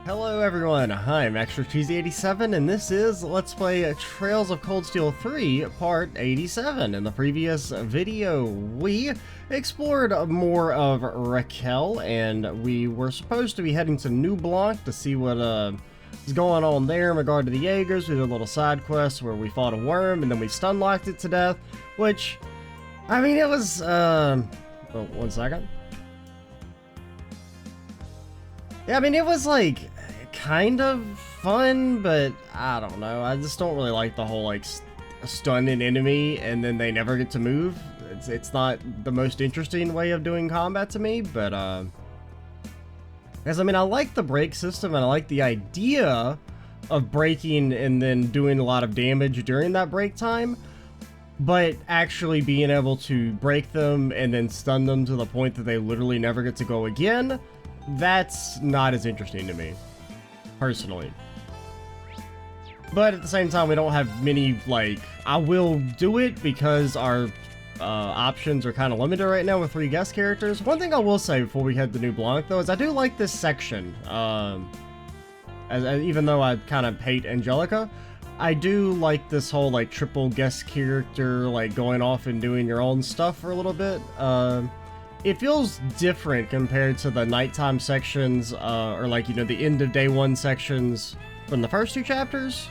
Hello everyone, I'm Extra Cheesy 87 and this is Let's Play Trails of Cold Steel 3 Part 87. In the previous video, we explored more of Raquel and we were supposed to be heading to New Blanc to see what is going on there in regard to the Jaegers. We did a little side quest where we fought a worm and then we stun locked it to death, which, I mean, it was, oh, 1 second. Yeah, I mean, it was like kind of fun, but I don't know. I just don't really like the whole like stun an enemy and then they never get to move. It's not the most interesting way of doing combat to me, but because I mean, I like the break system and I like the idea of breaking and then doing a lot of damage during that break time, but actually being able to break them and then stun them to the point that they literally never get to go again, that's not as interesting to me, personally. But at the same time, we don't have many, like, I will do it because our options are kind of limited right now with 3 guest characters. One thing I will say before we head to New Blanc, though, is I do like this section. Even though I kind of hate Angelica, I do like this whole, like, triple guest character, like, going off and doing your own stuff for a little bit. It feels different compared to the nighttime sections, or like, you know, the end of day 1 sections from the first 2 chapters.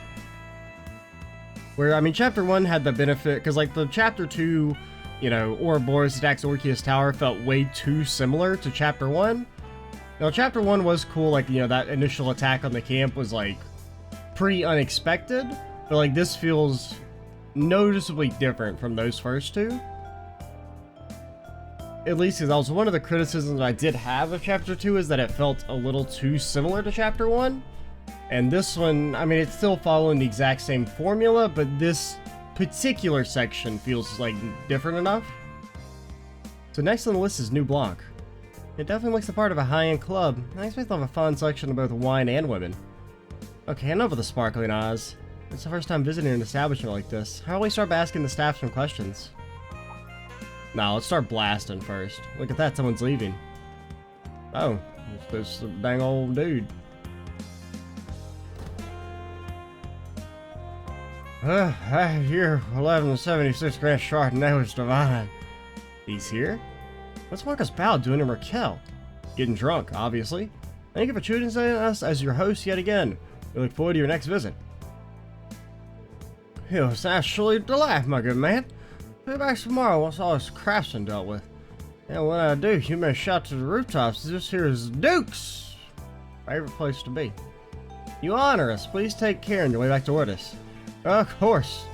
Where, I mean, chapter 1 had the benefit, because like the chapter 2, you know, Ouroboros attacks Orkia's Tower felt way too similar to chapter 1. Now, chapter 1 was cool, like, you know, that initial attack on the camp was like pretty unexpected, but like this feels noticeably different from those first 2. At least because that was one of the criticisms I did have of Chapter 2, is that it felt a little too similar to Chapter 1. And this one, I mean, it's still following the exact same formula, but this particular section feels, like, different enough. So next on the list is New Blanc. It definitely looks the part of a high-end club. I expect they'll have a fun selection of both wine and women. Okay, enough of the sparkling eyes. It's the first time visiting an establishment like this. How do we start by asking the staff some questions? Nah, let's start blasting first. Look at that, someone's leaving. Oh, it's this dang old dude. Here, 1176 Grand Chardonnay was divine. He's here? What's Marcus Bow doing in Raquel? Getting drunk, obviously. Thank you for choosing us as your host yet again. We look forward to your next visit. It was actually a delight, my good man. Be back tomorrow once all this crap's been dealt with. And when I do, you may shout to the rooftops. This here is Duke's favorite place to be. You honor us. Please take care on your way back to Ordis. Of course.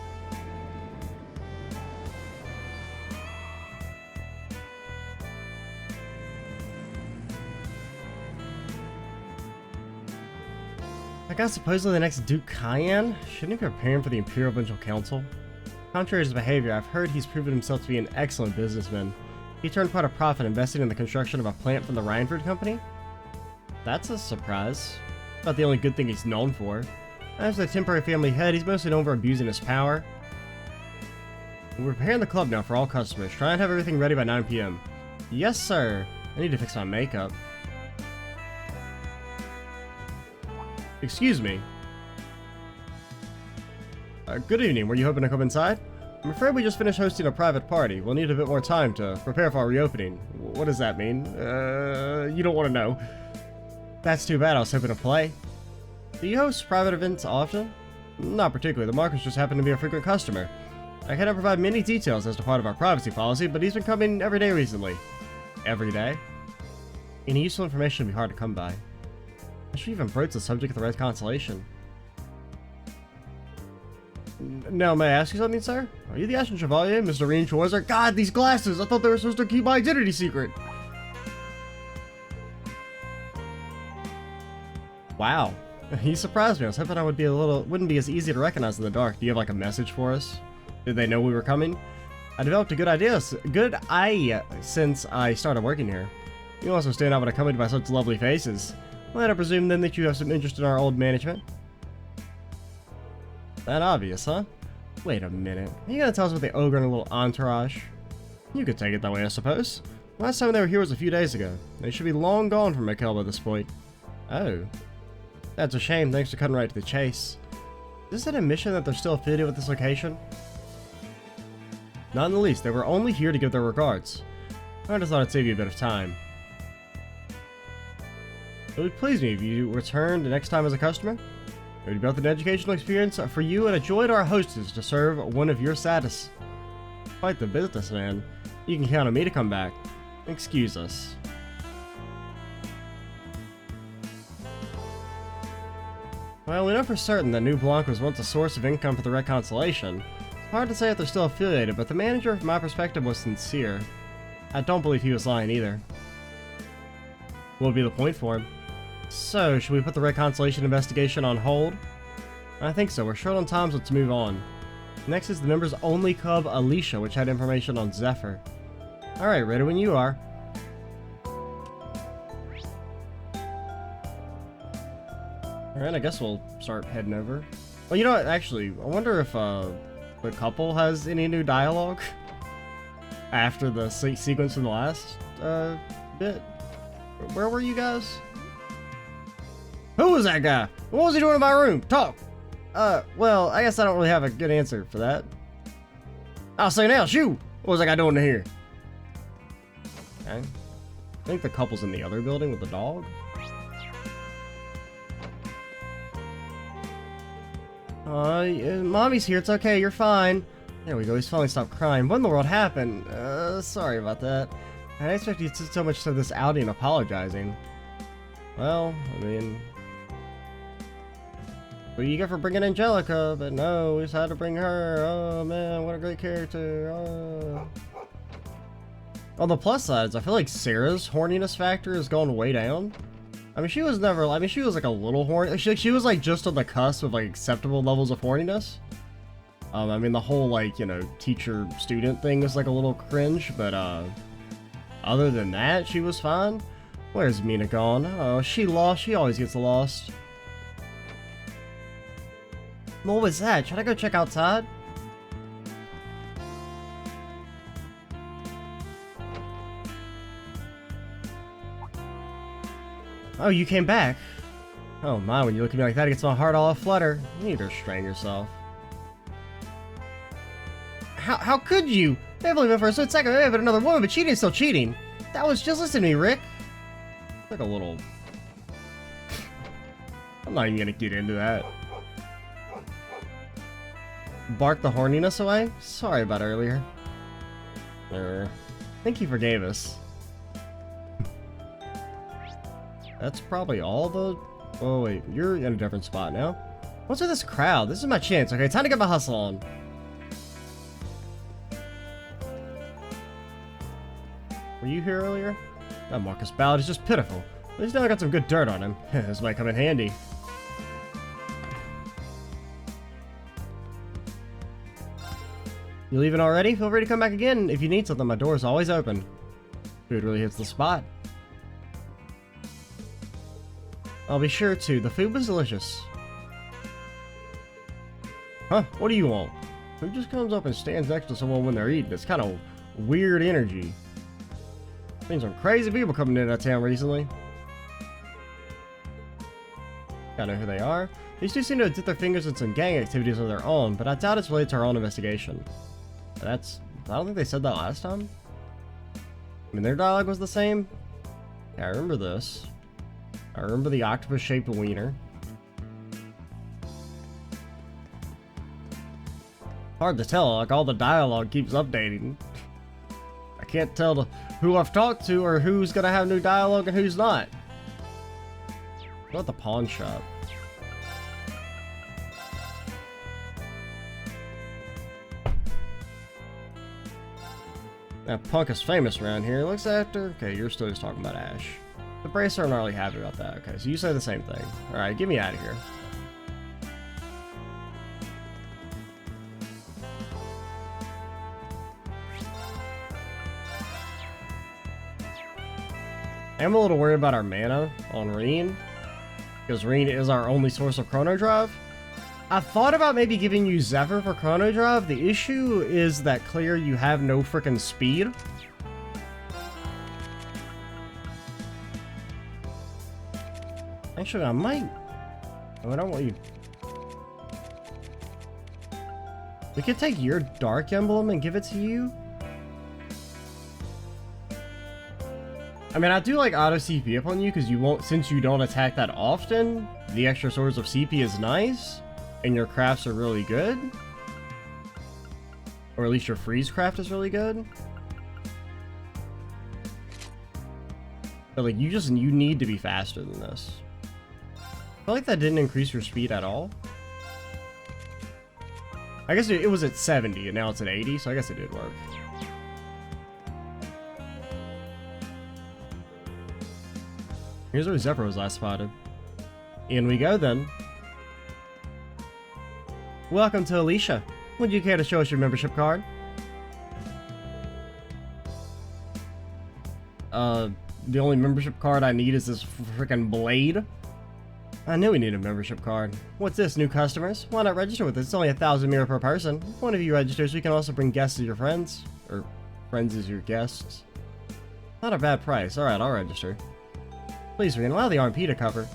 I got supposedly the next Duke Cayenne. Shouldn't he be preparing for the Imperial Provincial Council? Contrary to his behavior, I've heard he's proven himself to be an excellent businessman. He turned quite a profit investing in the construction of a plant from the Rhineford Company. That's a surprise. Not the only good thing he's known for. As a temporary family head, he's mostly known for abusing his power. We're preparing the club now for all customers. Try and have everything ready by 9 PM. Yes, sir. I need to fix my makeup. Excuse me. Good evening, were you hoping to come inside? I'm afraid we just finished hosting a private party. We'll need a bit more time to prepare for our reopening. What does that mean? You don't want to know. That's too bad, I was hoping to play. Do you host private events often? Not particularly, the Marcus just happened to be a frequent customer. I cannot provide many details as to part of our privacy policy, but he's been coming every day recently. Every day? Any useful information would be hard to come by. I should even broach the subject of the Red Constellation. Now, may I ask you something, sir? Are you the Ashen Chevalier, Mr. Reen Schwarzer? God, these glasses! I thought they were supposed to keep my identity secret! Wow. You surprised me. I was hoping I would be wouldn't be as easy to recognize in the dark. Do you have, like, a message for us? Did they know we were coming? I developed a good eye since I started working here. You also stand out when accompanied by such lovely faces. Well, I presume then that you have some interest in our old management? That obvious, huh? Wait a minute. Are you gonna tell us about the ogre and a little entourage? You could take it that way, I suppose. Last time they were here was a few days ago. They should be long gone from Raquel by this point. Oh. That's a shame. Thanks for cutting right to the chase. Is this an admission that they're still affiliated with this location? Not in the least. They were only here to give their regards. I just thought I'd save you a bit of time. It would please me if you returned the next time as a customer. It would be both an educational experience for you and a joy to our hostess to serve one of your status. Quite the businessman. You can count on me to come back. Excuse us. Well, we know for certain that New Blanc was once a source of income for the Red Constellation. It's hard to say if they're still affiliated, but the manager, from my perspective, was sincere. I don't believe he was lying either. What would be the point for him? So, should we put the Red Constellation investigation on hold? I think so. We're short on time, so let's move on. Next is the members' only cub, Alicia, which had information on Zephyr. Alright, ready when you are. Alright, I guess we'll start heading over. Well, you know what? Actually, I wonder if the couple has any new dialogue after the sequence from the last bit. Where were you guys? Who was that guy? What was he doing in my room? Talk! Well, I guess I don't really have a good answer for that. I'll say now, shoot! What was that guy doing in here? Okay. I think the couple's in the other building with the dog. Mommy's here, it's okay, you're fine. There we go, he's finally stopped crying. What in the world happened? Sorry about that. I didn't expect you to so much to this outing apologizing. Well, I mean... What do you get for bringing Angelica? But no, we just had to bring her. Oh man, what a great character. Oh. On the plus side, I feel like Sarah's horniness factor has gone way down. I mean, she was never, I mean, she was like a little horny. She was like just on the cusp of like acceptable levels of horniness. I mean, the whole like, you know, teacher-student thing was like a little cringe, but other than that, she was fine. Where's Mina gone? Oh, she lost. She always gets lost. What was that? Should I go check outside? Oh, you came back. Oh my, when you look at me like that, it gets my heart all aflutter. You need to restrain yourself. How could you? Beverly went for a split second, but another woman, but cheating is still cheating. That was just listen to me, Rick. Like a little... I'm not even gonna get into that. Bark the horniness away? Sorry about earlier. I think he forgave us. That's probably all the... Oh wait, you're in a different spot now. What's with this crowd? This is my chance. Okay, time to get my hustle on. Were you here earlier? That Marcus Ballard is just pitiful. At least now I got some good dirt on him. This might come in handy. You leaving already? Feel free to come back again. If you need something, my door's always open. Food really hits the spot. I'll be sure to. The food was delicious. Huh? What do you want? Who just comes up and stands next to someone when they're eating? It's kind of weird energy. Seen some crazy people coming into that town recently. I know who they are. These two seem to have dipped their fingers in some gang activities of their own, but I doubt it's related to our own investigation. I don't think they said that last time. I mean, their dialogue was the same. Yeah, I remember this. I remember the octopus-shaped wiener. Hard to tell, like all the dialogue keeps updating. I can't tell who I've talked to or who's gonna have new dialogue and who's not. Go at the pawn shop. That punk is famous around here. Looks after... Okay, you're still just talking about Ash. The Bracer aren't really happy about that. Okay, so you say the same thing. Alright, get me out of here. I'm a little worried about our mana on Reen, because Reen is our only source of Chrono Drive. I thought about maybe giving you Zephyr for Chrono Drive. The issue is that clear you have no freaking speed. Actually, I might Oh, I don't want you. We could take your Dark Emblem and give it to you. I mean, I do like auto CP up on you because you won't, since you don't attack that often, the extra swords of CP is nice, and your crafts are really good. Or at least your freeze craft is really good. But like, you need to be faster than this. I feel like that didn't increase your speed at all. I guess it was at 70 and now it's at 80, so I guess it did work. Here's where Zephyr was last spotted. In we go then. Welcome to Alicia. Would you care to show us your membership card? The only membership card I need is this freaking blade. I knew we needed a membership card. What's this, new customers? Why not register with us? It's only 1,000 mira per person. If one of you registers, we can also bring guests as your friends. Or friends as your guests. Not a bad price. Alright, I'll register. Please, Reen, allow the RMP to cover.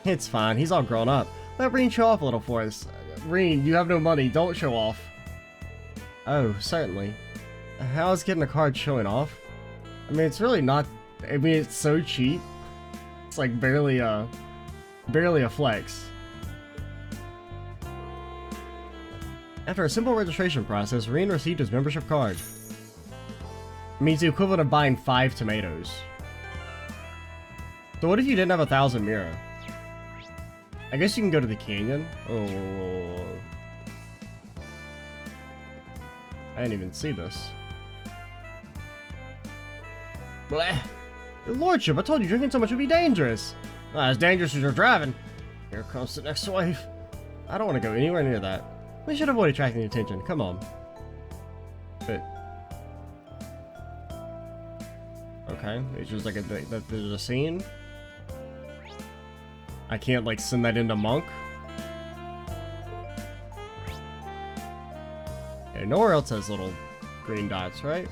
It's fine, he's all grown up. Let Reen show off a little for us. Reen, you have no money, don't show off. Oh, certainly. How is getting a card showing off? I mean, it's really not... I mean, it's so cheap. It's like barely a flex. After a simple registration process, Reen received his membership card. It means the equivalent of buying 5 tomatoes. So what if you didn't have 1,000 mira? I guess you can go to the canyon. Oh. I didn't even see this. Bleh. Your lordship, I told you drinking so much would be dangerous. Not as dangerous as you're driving. Here comes the next wave. I don't want to go anywhere near that. We should avoid attracting attention. Come on. But... okay, it's just like there's a scene. I can't like send that into Monk. Yeah, nowhere else has little green dots, right?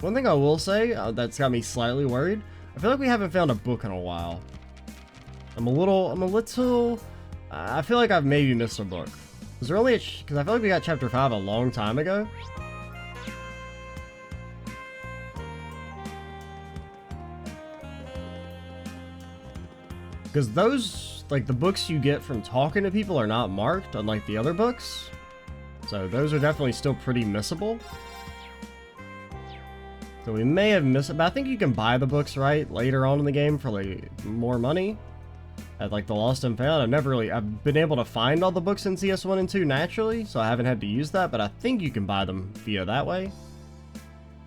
One thing I will say that's got me slightly worried. I feel like we haven't found a book in a while. I feel like I've maybe missed a book. Was there only because I feel like we got chapter 5 a long time ago. Because those, like the books you get from talking to people are not marked, unlike the other books. So those are definitely still pretty missable. So we may have missed it, but I think you can buy the books, right, later on in the game for like more money. At like the Lost and Found, I've been able to find all the books in CS 1 and 2 naturally, so I haven't had to use that, but I think you can buy them via that way.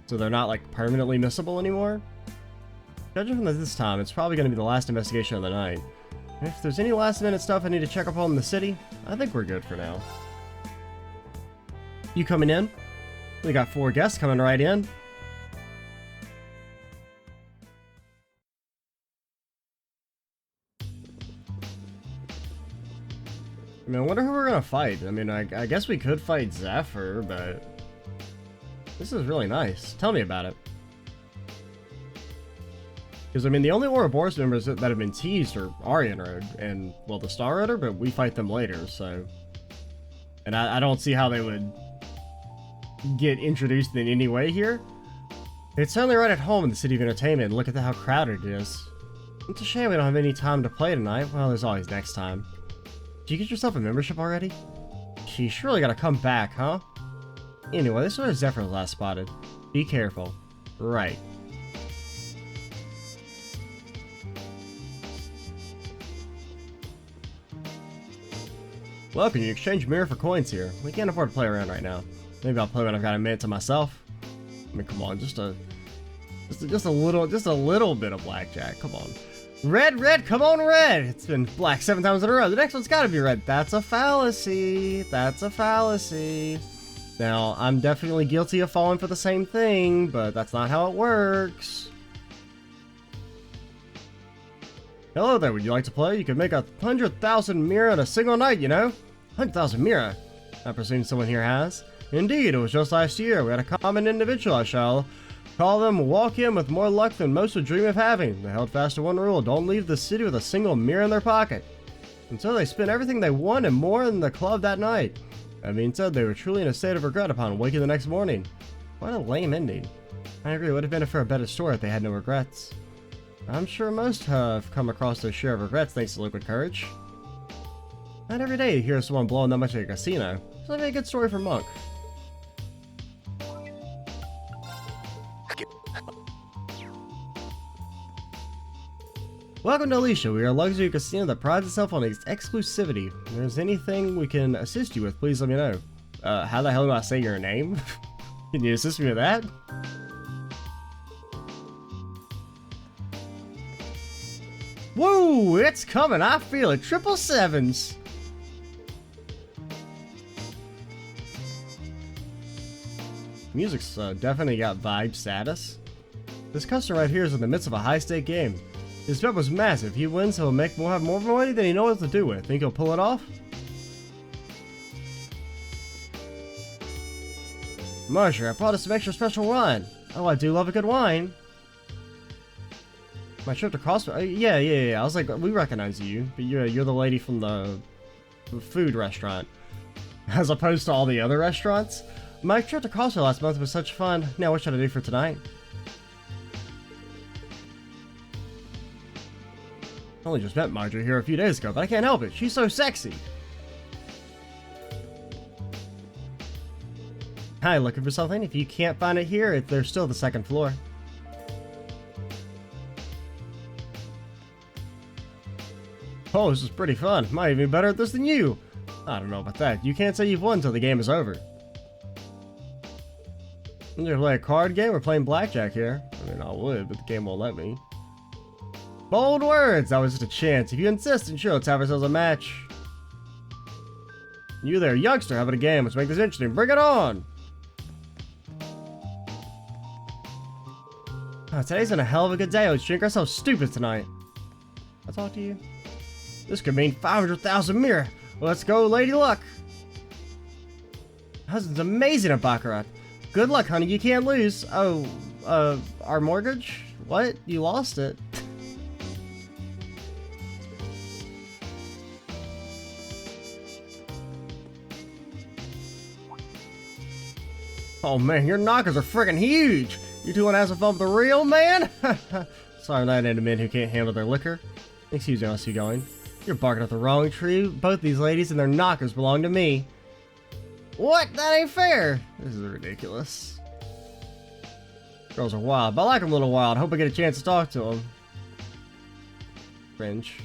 So they're not like permanently missable anymore. Judging from this time, it's probably going to be the last investigation of the night. If there's any last minute stuff I need to check up on in the city, I think we're good for now. You coming in? We got 4 guests coming right in. I mean, I wonder who we're gonna fight. I mean, I guess we could fight Zephyr, but... this is really nice. Tell me about it. Because, I mean, the only Ouroboros members that have been teased are Aryan Road and, well, the Star Roader, but we fight them later, so... and I don't see how they would get introduced in any way here. It's certainly right at home in the City of Entertainment. Look at how crowded it is. It's a shame we don't have any time to play tonight. Well, there's always next time. Did you get yourself a membership already? You surely gotta come back, huh? Anyway, this is where Zephyr was last spotted. Be careful. Right. Well, can you exchange mirror for coins here? We can't afford to play around right now. Maybe I'll play when I've got a minute to myself. I mean, come on, just a little bit of blackjack. Come on. Red, come on, red! It's been black 7 times in a row. The next one's gotta be red. That's a fallacy. That's a fallacy. Now, I'm definitely guilty of falling for the same thing, but that's not how it works. Hello there, would you like to play? You could make 100,000 mira in a single night, you know? 100,000 mira. I presume someone here has. Indeed, it was just last year. We had a common individual, I shall call them, walk in with more luck than most would dream of having. They held fast to one rule: don't leave the city with a single mirror in their pocket. And so they spent everything they won and more in the club that night. That being said, they were truly in a state of regret upon waking the next morning. What a lame ending. I agree, it would have been a better story if they had no regrets. I'm sure most have come across their share of regrets thanks to liquid courage. Not every day you hear someone blowing that much at a casino. So that'd be a good story for Monk. Welcome to Alicia. We are a luxury casino that prides itself on its exclusivity. If there's anything we can assist you with, please let me know. How the hell do I say your name? Can you assist me with that? Woo! It's coming! I feel it! 777s! Music's definitely got vibe status. This customer right here is in the midst of a high-stake game. His bet was massive. If he wins, he'll have more money than he knows what to do with. Think he'll pull it off? Marjorie, I brought us some extra special wine. Oh, I do love a good wine. My trip to CrossFit. Yeah. I was like, we recognize you, but you're the lady from the food restaurant, as opposed to all the other restaurants. My trip to CrossFit last month was such fun. Now, what should I do for tonight? I only just met Marjorie here a few days ago, but I can't help it. She's so sexy. Hi, looking for something? If you can't find it here, there's still the second floor. Oh, this is pretty fun. Might even be better at this than you. I don't know about that. You can't say you've won until the game is over. I'm gonna play a card game or playing blackjack here. I mean, I would, but the game won't let me. Bold words! That was just a chance. If you insist, then sure, let's have ourselves a match. You there, youngster, having a game. Let's make this interesting. Bring it on! Oh, today's been a hell of a good day. Let's drink ourselves stupid tonight. I'll talk to you. This could mean 500,000 mirror. Let's go, Lady Luck. Husband's amazing at Baccarat. Good luck, honey. You can't lose. Oh, our mortgage? What? You lost it. Oh man, your knockers are freaking huge! You two wanna have some fun with the real man? Sorry, I'm not into men who can't handle their liquor. Excuse me, I'll see you going. You're barking up the wrong tree. Both these ladies and their knockers belong to me. What? That ain't fair! This is ridiculous. Girls are wild, but I like them a little wild. Hope I get a chance to talk to them. Cringe.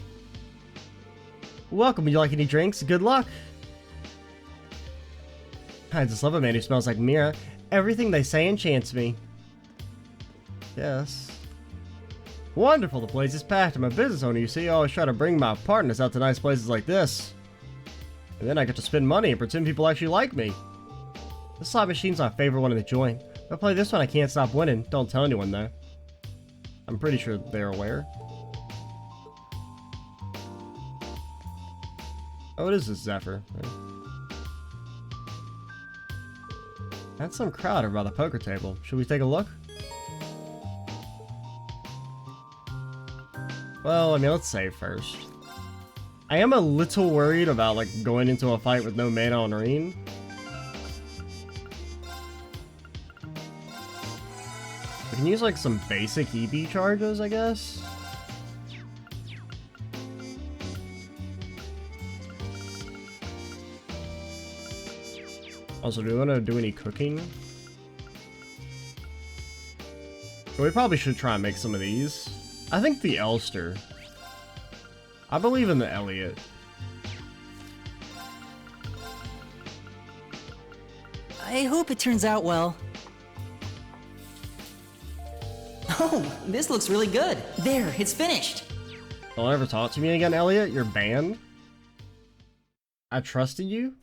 Welcome, would you like any drinks? Good luck! I just love a man who smells like Mira. Everything they say enchants me. Yes. Wonderful, the place is packed. I'm a business owner, you see. I always try to bring my partners out to nice places like this. And then I get to spend money and pretend people actually like me. This slot machine's my favorite one in the joint. If I play this one, I can't stop winning. Don't tell anyone, though. I'm pretty sure they're aware. Oh, it is this Zephyr. That's some crowd over by the poker table. Should we take a look? Well, I mean, let's save first. I am a little worried about, like, going into a fight with no mana on Reen. We can use, like, some basic EB charges, I guess. Also, do we want to do any cooking? We probably should try and make some of these. I think the Elster. I believe in the Elliot. I hope it turns out well. Oh, this looks really good. There, it's finished. Don't ever talk to me again, Elliot. You're banned. I trusted you.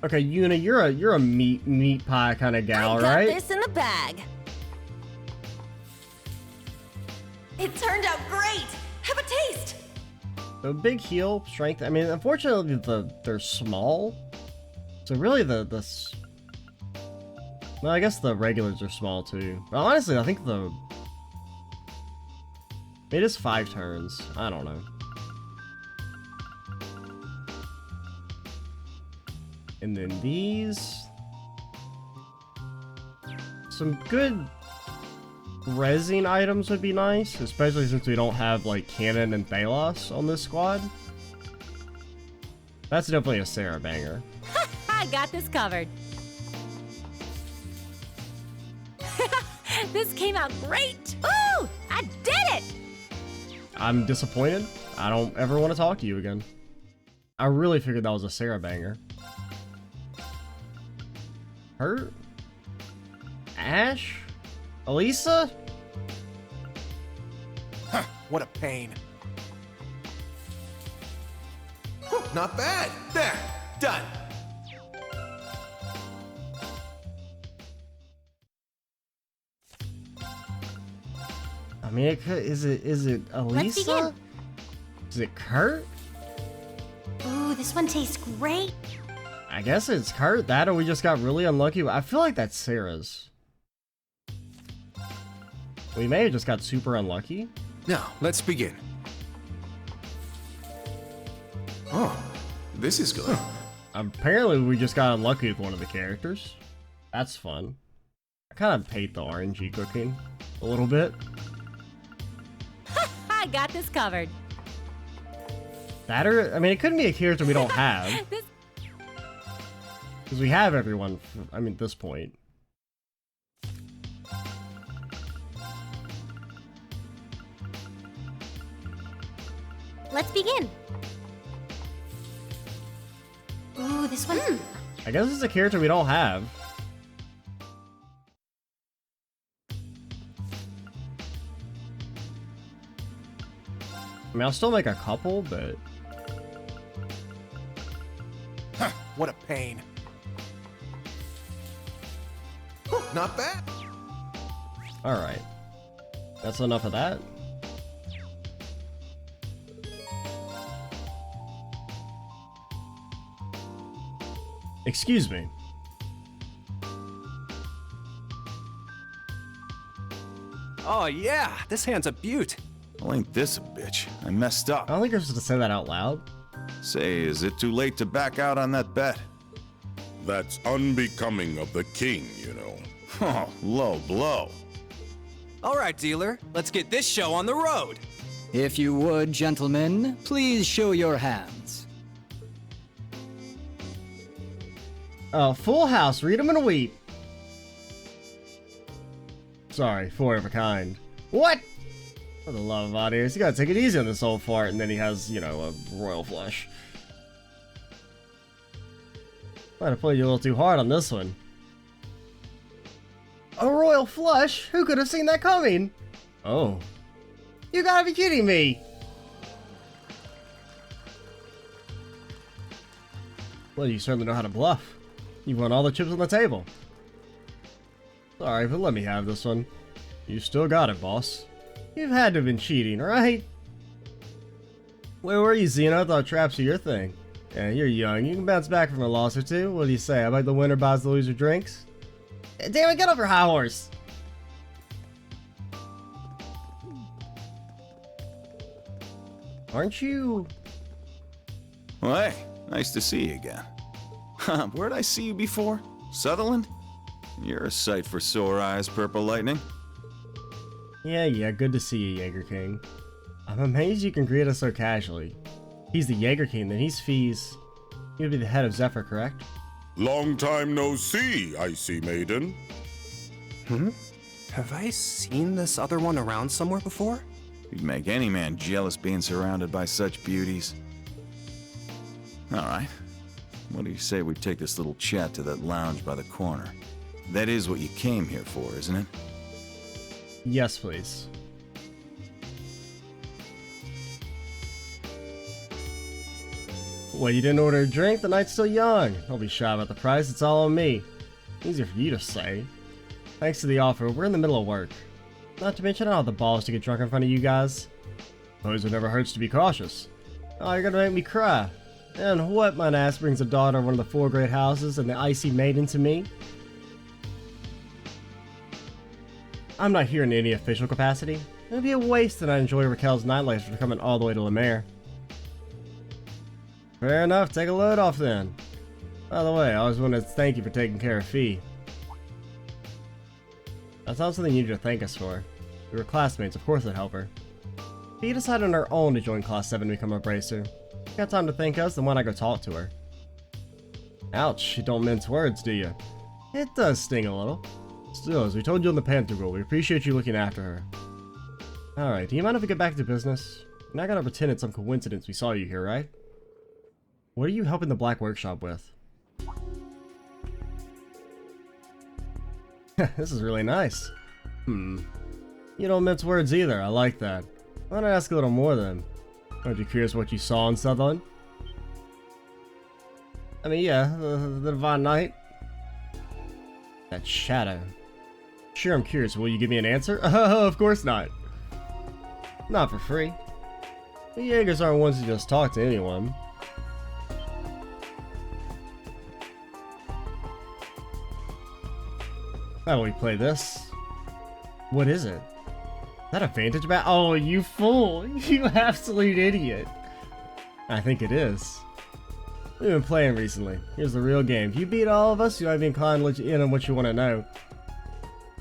Okay, Yuna, you're a meat pie kind of gal, right? I got this in the bag. It turned out great. Have a taste. So big heal, strength. I mean, unfortunately, they're small. So really, well, I guess the regulars are small too. But honestly, I think It is 5 turns. I don't know. And then these. Some good resin items would be nice, especially since we don't have like Cannon and Thalos on this squad. That's definitely a Sarah banger. I got this covered. This came out great! Ooh! I did it! I'm disappointed. I don't ever want to talk to you again. I really figured that was a Sarah banger. Her? Ash? Alicia? Huh, what a pain. Whew, not bad. There, done. I mean, it could, is it Alicia? Is it Kurt? Ooh, this one tastes great. I guess it's Kurt. That or we just got really unlucky. I feel like that's Sarah's. We may have just got super unlucky. Now, let's begin. Oh, this is good. Apparently we just got unlucky with one of the characters. That's fun. I kind of hate the RNG cooking a little bit. I got this covered. That or, I mean, it couldn't be a character we don't have. Because we have everyone, I mean, at this point. Let's begin. Ooh, this one. I guess it's a character we don't have. I mean, I'll still make a couple, but... Huh, what a pain. Whew, not bad. Alright. That's enough of that. Excuse me. Oh yeah, this hand's a beaut. Well, ain't this a bitch? I messed up. I don't think you're supposed to say that out loud. Say, is it too late to back out on that bet? That's unbecoming of the king, you know. Oh, low blow. All right, dealer, let's get this show on the road. If you would, gentlemen, please show your hands. Full House, read 'em in a weep. Sorry, 4 of a kind. What? For the love of audience, you gotta take it easy on this old fart, and then he has, you know, a royal flush. Might have played you a little too hard on this one. A royal flush? Who could have seen that coming? Oh. You gotta be kidding me! Well, you certainly know how to bluff. You've won all the chips on the table. Sorry, but let me have this one. You still got it, boss. You've had to have been cheating, right? Where were you, Xena? I thought traps are your thing. Yeah, you're young. You can bounce back from a loss or two. What do you say? I bet the winner buys the loser drinks? Damn it, get off your high horse! Aren't you... Well, hey, nice to see you again. Where'd I see you before? Sutherland? You're a sight for sore eyes, Purple Lightning. Yeah, good to see you, Jaeger King. I'm amazed you can greet us so casually. He's the Jaeger King, then he's Fee's... You'd be the head of Zephyr, correct? Long time no see, icy maiden. Have I seen this other one around somewhere before? You'd make any man jealous being surrounded by such beauties. Alright. What do you say we take this little chat to that lounge by the corner? That is what you came here for, isn't it? Yes, please. Well, you didn't order a drink? The night's still young. Don't be shy about the price, it's all on me. Easier for you to say. Thanks to the offer, we're in the middle of work. Not to mention I don't have the balls to get drunk in front of you guys. Always it never hurts to be cautious. Oh, you're gonna make me cry. And what, mine ass, brings a daughter of one of the 4 great houses and the icy maiden to me? I'm not here in any official capacity. It'd be a waste to not enjoy Raquel's nightlife for coming all the way to Lamare. Fair enough, take a load off then. By the way, I always wanted to thank you for taking care of Fee. That's not something you need to thank us for. We were classmates, of course I'd help her. Fee decided on her own to join Class 7 and become a bracer. If you got time to thank us, then why not go talk to her? Ouch, you don't mince words, do you? It does sting a little. Still, as we told you on the Panther Rule, we appreciate you looking after her. Alright, do you mind if we get back to business? We're not gonna pretend it's some coincidence we saw you here, right? What are you helping the Black Workshop with? This is really nice. You don't mince words either, I like that. Why not ask a little more then? Aren't you curious what you saw in Sutherland? I mean, yeah, the Divine Knight. That shadow. Sure, I'm curious. Will you give me an answer? Of course not. Not for free. The Jaegers aren't ones to just talk to anyone. How about we play this? What is it? Is that a Vantage Masters? Oh, you fool! You absolute idiot! I think it is. We've been playing recently. Here's the real game. If you beat all of us, you might be inclined to let you in on what you want to know.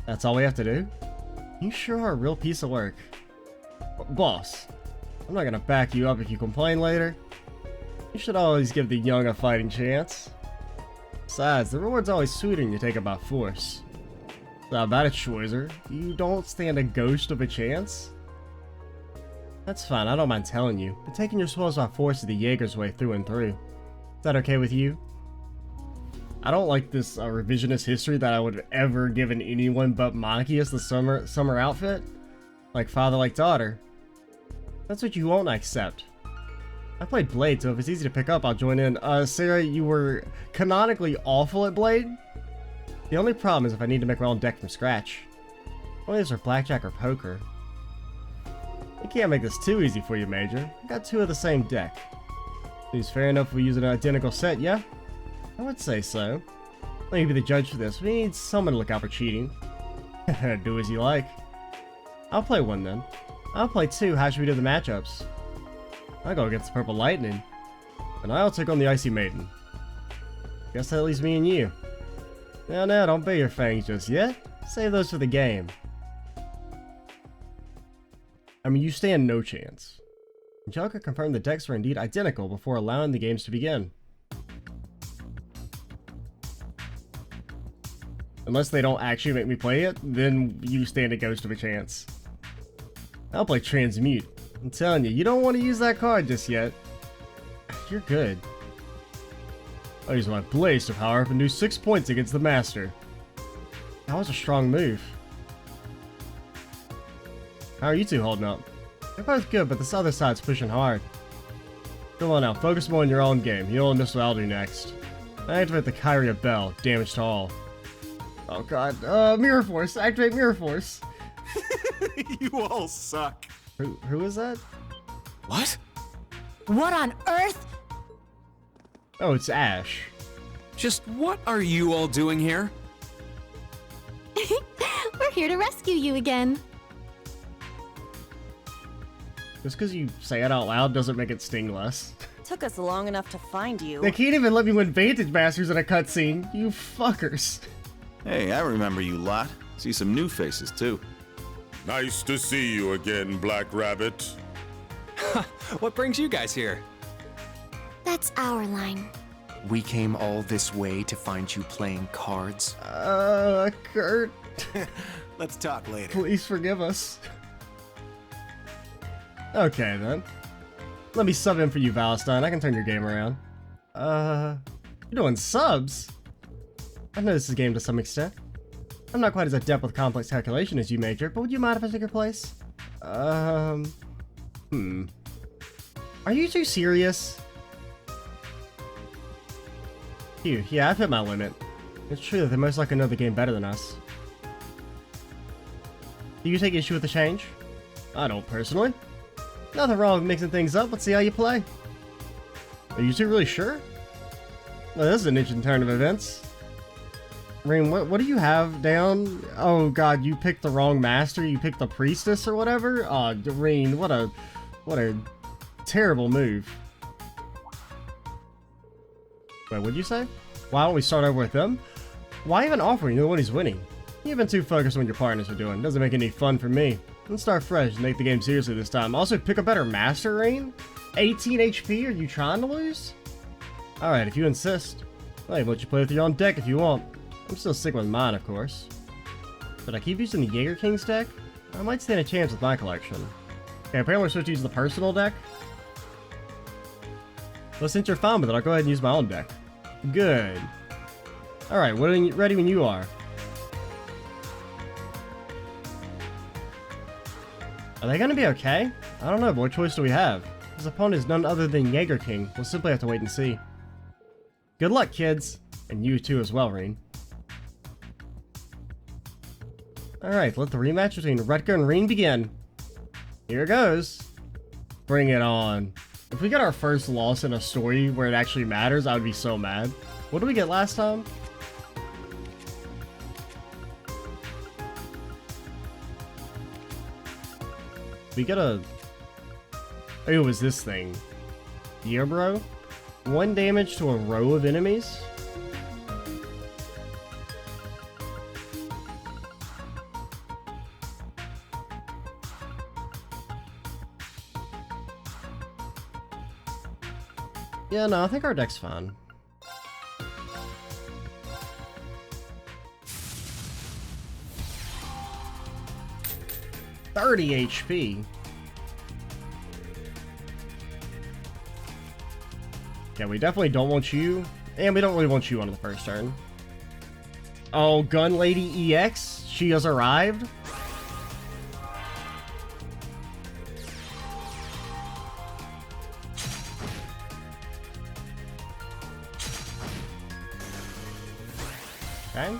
That's all we have to do? You sure are a real piece of work. Boss, I'm not gonna back you up if you complain later. You should always give the young a fighting chance. Besides, the reward's always sweeter when you take it by force. So how about it, Schweizer? You don't stand a ghost of a chance? That's fine, I don't mind telling you, but taking your spoils by force is the Jaeger's way through and through. Is that okay with you? I don't like this revisionist history that I would have ever given anyone but Maki as the summer outfit. Like father, like daughter. That's what you won't accept. I played Blade, so if it's easy to pick up, I'll join in. Sarah, you were canonically awful at Blade? The only problem is if I need to make my own deck from scratch. Only those are blackjack or poker. I can't make this too easy for you, Major. I got two of the same deck. Seems fair enough if we use an identical set, yeah? I would say so. Let me be the judge for this. We need someone to look out for cheating. Do as you like. I'll play one then. I'll play two. How should we do the matchups? I'll go against the Purple Lightning. And I'll take on the Icy Maiden. Guess that leaves me and you. No, don't bare your fangs just yet. Save those for the game. I mean, you stand no chance. Angelica confirmed the decks were indeed identical before allowing the games to begin. Unless they don't actually make me play it, then you stand a ghost of a chance. I'll play Transmute. I'm telling you, you don't want to use that card just yet. You're good. I'll use my Blaze of Power up and do 6 points against the Master. That was a strong move. How are you two holding up? They're both good, but this other side's pushing hard. Come on now, focus more on your own game. You'll miss what I'll do next. I activate the Kyria Bell. Damage to all. Oh god. Mirror Force. Activate Mirror Force. You all suck. Who is that? What? What on earth? Oh, it's Ash. Just what are you all doing here? We're here to rescue you again. Just because you say it out loud doesn't make it sting less. Took us long enough to find you. They can't even let me win Vantage Masters in a cutscene. You fuckers. Hey, I remember you lot. See some new faces, too. Nice to see you again, Black Rabbit. What brings you guys here? That's our line. We came all this way to find you playing cards. Kurt. Let's talk later. Please forgive us. Okay, then. Let me sub in for you, Valentine. I can turn your game around. You're doing subs? I've noticed this game to some extent. I'm not quite as adept with complex calculation as you, Major, but would you mind if I took your place? Are you two serious? Phew, yeah, I've hit my limit. It's true that they most likely know the game better than us. Do you take issue with the change? I don't, personally. Nothing wrong with mixing things up, let's see how you play. Are you two really sure? Well, this is an interesting turn of events. Rain, what do you have down? Oh god, you picked the wrong master. You picked the priestess or whatever. Oh, Rain, what a terrible move. Wait, what'd you say? Why don't we start over with them? Why even offer when you're the one who's winning? You've been too focused on what your partners are doing. Doesn't make any fun for me. Let's start fresh and take the game seriously this time. Also, pick a better master, Rain. 18 HP. Are you trying to lose? All right, if you insist. I'll let you play with your own deck if you want. I'm still sticking with mine, of course. But I keep using the Jaeger King's deck. I might stand a chance with my collection. Okay, apparently we're supposed to use the personal deck. Well, since you're fine with it, I'll go ahead and use my own deck. Good. Alright, ready when you are. Are they gonna be okay? I don't know, but what choice do we have? His opponent is none other than Jaeger King. We'll simply have to wait and see. Good luck, kids! And you too as well, Reen. Alright, let the rematch between Rutger and Reen begin. Here goes. Bring it on. If we get our first loss in a story where it actually matters, I would be so mad. What did we get last time? We get a... Oh, it was this thing. Yeah, bro? 1 damage to a row of enemies? Yeah, no, I think our deck's fine. $30 HP. Yeah, we definitely don't want you, and we don't really want you on the first turn. Oh, Gun Lady EX? She has arrived? Okay.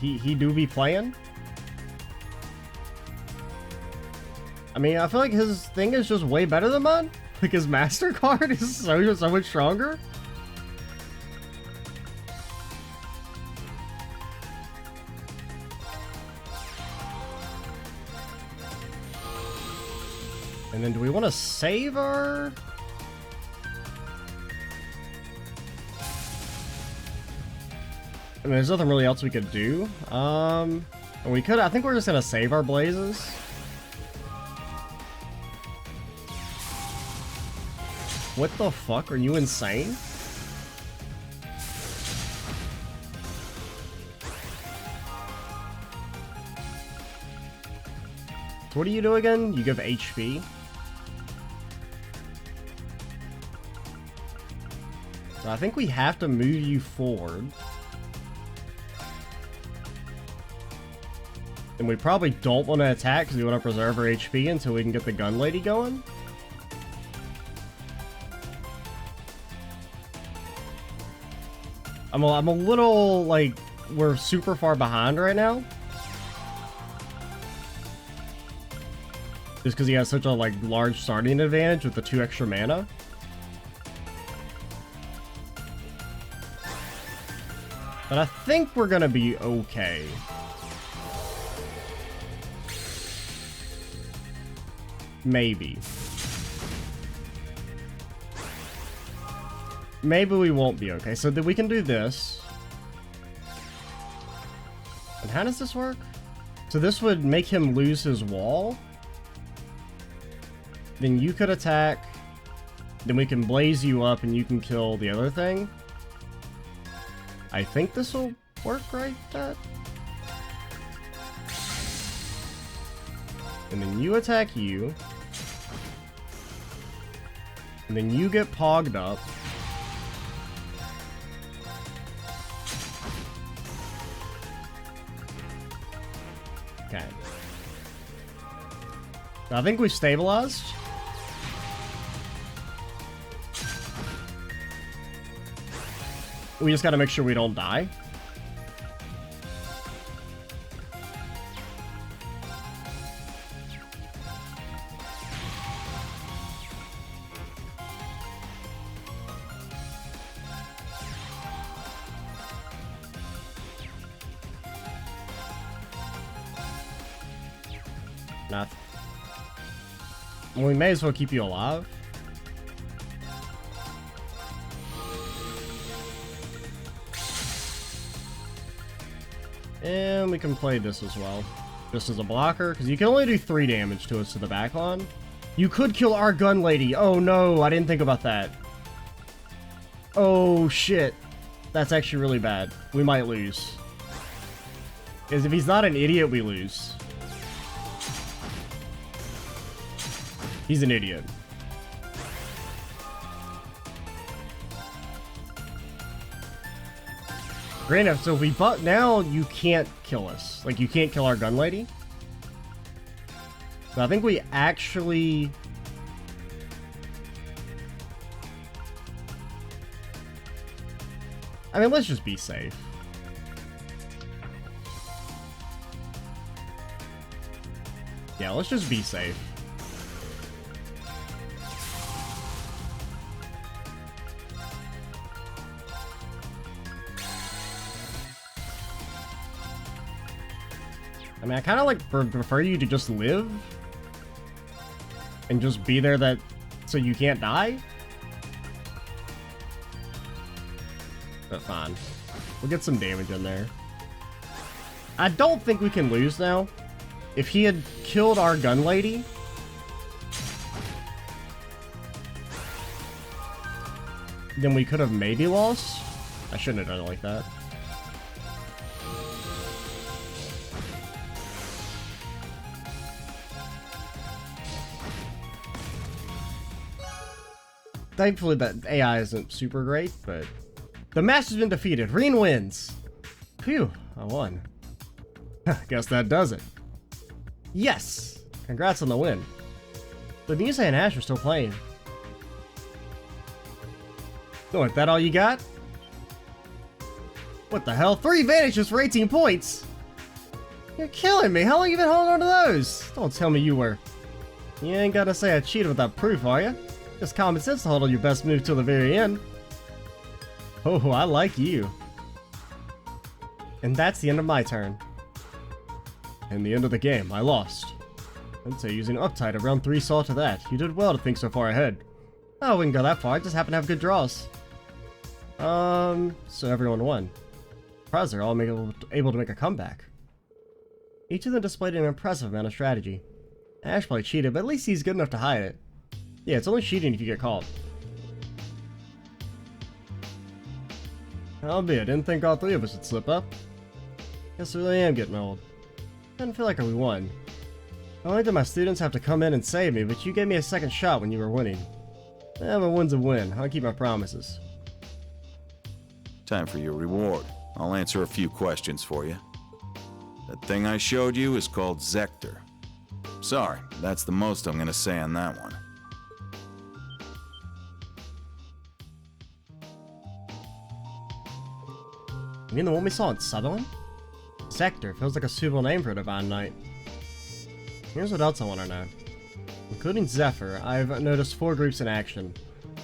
He do be playing? I mean, I feel like his thing is just way better than mine. Like, his master card is so much stronger. And then do we want to save our... I mean, there's nothing really else we could do. We could... I think we're just gonna save our blazes. What the fuck? Are you insane? So what do you do again? You give HP? So I think we have to move you forward. And we probably don't want to attack because we want to preserve our HP until we can get the gun lady going. I'm a little, like, we're super far behind right now. Just because he has such a, like, large starting advantage with the 2 extra mana. But I think we're gonna be okay. Maybe. Maybe we won't be okay. So that we can do this. And how does this work? So this would make him lose his wall. Then you could attack. Then we can blaze you up and you can kill the other thing. I think this will work, right, Dad? And then you attack you. And then you get pogged up. Okay. I think we've stabilized. We just gotta make sure we don't die. Nothing. Well, we may as well keep you alive. And we can play this as well. Just as a blocker, because you can only do 3 damage to us to the back lawn. You could kill our gun lady. Oh no, I didn't think about that. Oh shit. That's actually really bad. We might lose. Because if he's not an idiot, we lose. He's an idiot. Great enough. So if we but now you can't kill us. Like you can't kill our gun lady. So I think we actually I mean, let's just be safe. Yeah, let's just be safe. I mean, I kind of like prefer you to just live and just be there so you can't die. But fine. We'll get some damage in there. I don't think we can lose now. If he had killed our gun lady, then we could have maybe lost. I shouldn't have done it like that. Thankfully, that AI isn't super great, but the match has been defeated. Reen wins. Phew, I won. Guess that does it. Yes! Congrats on the win. The Musa and Ash are still playing. Oh, is that all you got? What the hell? 3 Vantages for 18 points! You're killing me. How long you been holding on to those? Don't tell me you were. You ain't gotta say I cheated without proof, are you? Just common sense to hold on your best move till the very end. Oh, I like you. And that's the end of my turn. And the end of the game. I lost. I'd say using Uptide of round 3 saw to that. You did well to think so far ahead. Oh, we can go that far. I just happen to have good draws. So everyone won. Surprised they're all able to make a comeback. Each of them displayed an impressive amount of strategy. Ash probably cheated, but at least he's good enough to hide it. Yeah, it's only cheating if you get caught. Albeit, I didn't think all 3 of us would slip up. Guess I really am getting old. Doesn't feel like we won. Not only did my students have to come in and save me, but you gave me a second shot when you were winning. Yeah, but win's a win. I'll keep my promises. Time for your reward. I'll answer a few questions for you. That thing I showed you is called Zector. Sorry, that's the most I'm gonna say on that one. You mean the one we saw in Sutherland? Zector feels like a suitable name for a divine knight. Here's what else I want to know. Including Zephyr, I've noticed 4 groups in action.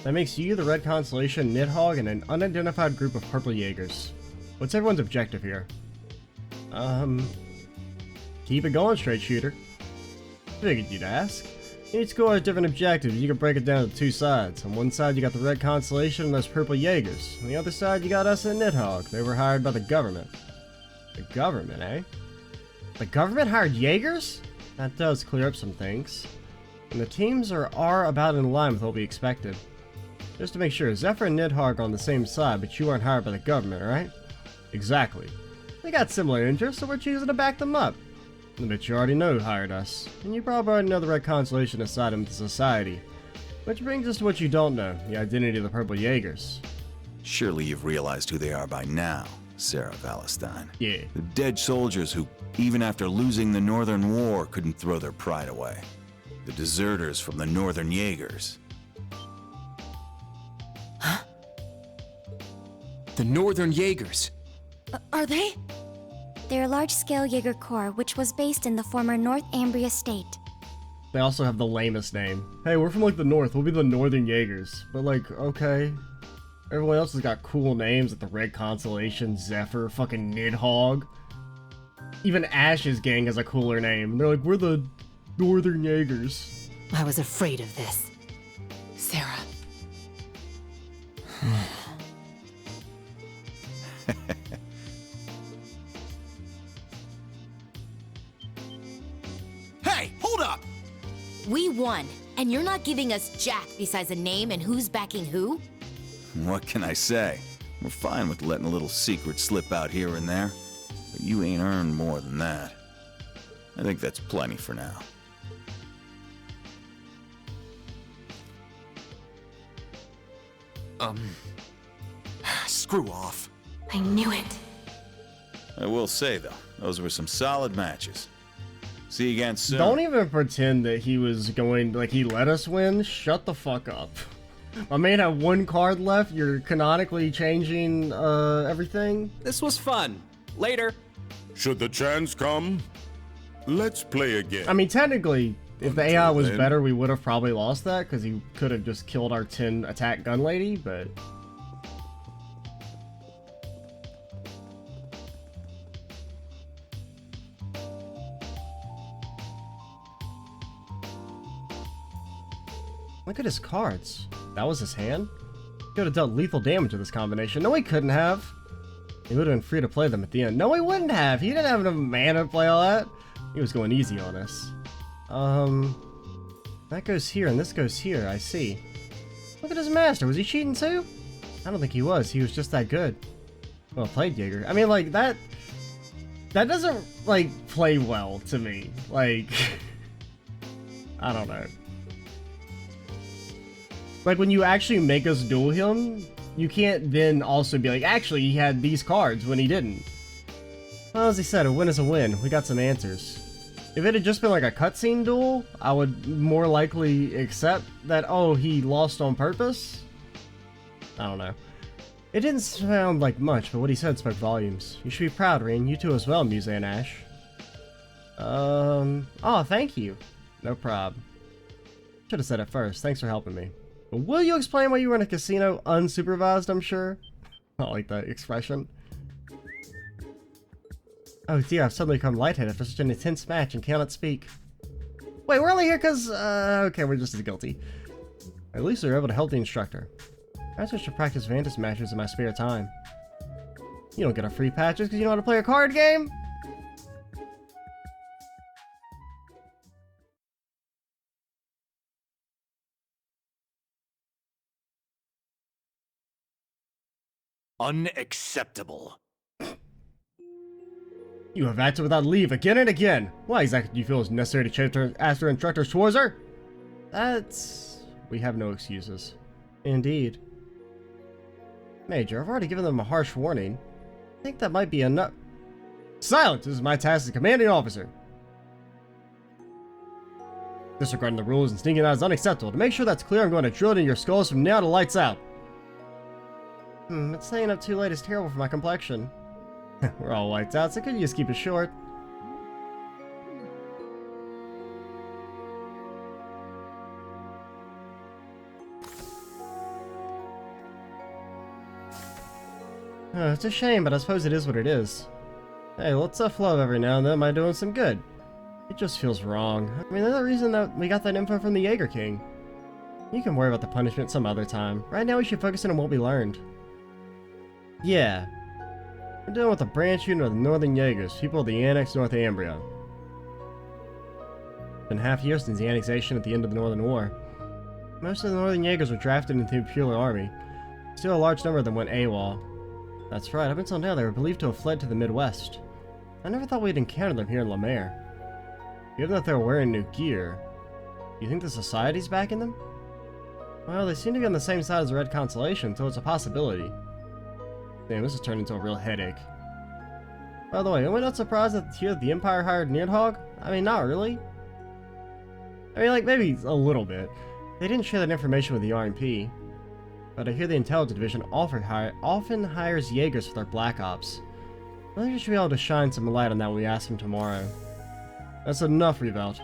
That makes you, the Red Constellation, Nidhogg, and an unidentified group of purple Jaegers. What's everyone's objective here? Keep it going, straight shooter. Figured you'd ask. Each score has different objectives. You can break it down to 2 sides. On one side you got the Red Constellation and those purple Jaegers. On the other side you got us and Nidhogg. They were hired by the government. The government, eh? The government hired Jaegers? That does clear up some things. And the teams are about in line with what we expected. Just to make sure, Zephyr and Nidhogg are on the same side, but you aren't hired by the government, right? Exactly. They got similar interests, so we're choosing to back them up. I bet you already know who hired us. And you probably already know the Red Constellation assigned them to society. Which brings us to what you don't know, the identity of the purple Jaegers. Surely you've realized who they are by now, Sarah Valentine. Yeah. The dead soldiers who, even after losing the Northern War, couldn't throw their pride away. The deserters from the Northern Jaegers. Huh? The Northern Jaegers. Are they? They're a large-scale Jaeger Corps, which was based in the former North Ambria state. They also have the lamest name. Hey, we're from like the north, we'll be the Northern Jaegers. But like, okay. Everyone else has got cool names like the Red Constellation, Zephyr, fucking Nidhogg. Even Ash's gang has a cooler name. They're like, we're the Northern Jaegers. I was afraid of this. Sarah. Hey, hold up! We won, and you're not giving us jack besides a name and who's backing who? What can I say? We're fine with letting a little secret slip out here and there, but you ain't earned more than that. I think that's plenty for now. Screw off. I knew it. I will say, though, those were some solid matches. See you again soon. Don't even pretend that he was going, like, he let us win. Shut the fuck up. My man had one card left. You're canonically changing everything. This was fun. Later. Should the chance come, let's play again. I mean, technically, if the Until AI was then. better, we would have probably lost that, because he could have just killed our 10 attack gun lady, but... Look at his cards. That was his hand? He could have dealt lethal damage with this combination. No, he couldn't have. He would have been free to play them at the end. No, he wouldn't have. He didn't have enough mana to play all that. He was going easy on us. That goes here and this goes here. I see. Look at his master. Was he cheating too? I don't think he was. He was just that good. Well played, Jaeger. I mean, like, that doesn't, like, play well to me. Like, I don't know. Like, when you actually make us duel him, you can't then also be like, actually, he had these cards when he didn't. Well, as he said, a win is a win. We got some answers. If it had just been like a cutscene duel, I would more likely accept that, oh, he lost on purpose? I don't know. It didn't sound like much, but what he said spoke volumes. You should be proud, Reen. You too as well, Muse and Ash. Oh, thank you. No prob. Should have said it first. Thanks for helping me. But will you explain why you were in a casino unsupervised, I'm sure? I like that expression. Oh dear, I've suddenly become lightheaded after such an intense match and cannot speak. Wait, we're only here because, okay, we're just as guilty. At least we were able to help the instructor. I switched to practice Vantage Masters in my spare time. You don't get a free patch just because you know how to play a card game? Unacceptable. You have acted without leave again and again. Why exactly do you feel it's necessary to ask our instructors towards her? That's... We have no excuses. Indeed. Major, I've already given them a harsh warning. I think that might be enough. Silence! This is my task as commanding officer. Disregarding the rules and sneaking out is unacceptable. To make sure that's clear, I'm going to drill it in your skulls from now to lights out. But staying up too late is terrible for my complexion. We're all lights out, so could you just keep it short? It's a shame, but I suppose it is what it is. Hey, let's love every now and then by doing some good. It just feels wrong. I mean, there's a reason that we got that info from the Jaeger King. You can worry about the punishment some other time. Right now we should focus on what we learned. Yeah. We're dealing with a branch unit of the Northern Jaegers, people of the Annex North Ambria. It's been half a year since the annexation at the end of the Northern War. Most of the Northern Jaegers were drafted into the Imperial Army. Still a large number of them went AWOL. That's right, up until now they were believed to have fled to the Midwest. I never thought we'd encounter them here in Lamare. Given that they're wearing new gear, do you think the Society's backing them? Well, they seem to be on the same side as the Red Constellation, so it's a possibility. Damn, this has turned into a real headache. By the way, am I not surprised that here the Empire hired Nidhogg? I mean, not really. I mean, like, maybe a little bit. They didn't share that information with the RMP. But I hear the Intelligence Division often hires Jaegers for their Black Ops. I think we should be able to shine some light on that when we ask them tomorrow. That's enough, Revelt.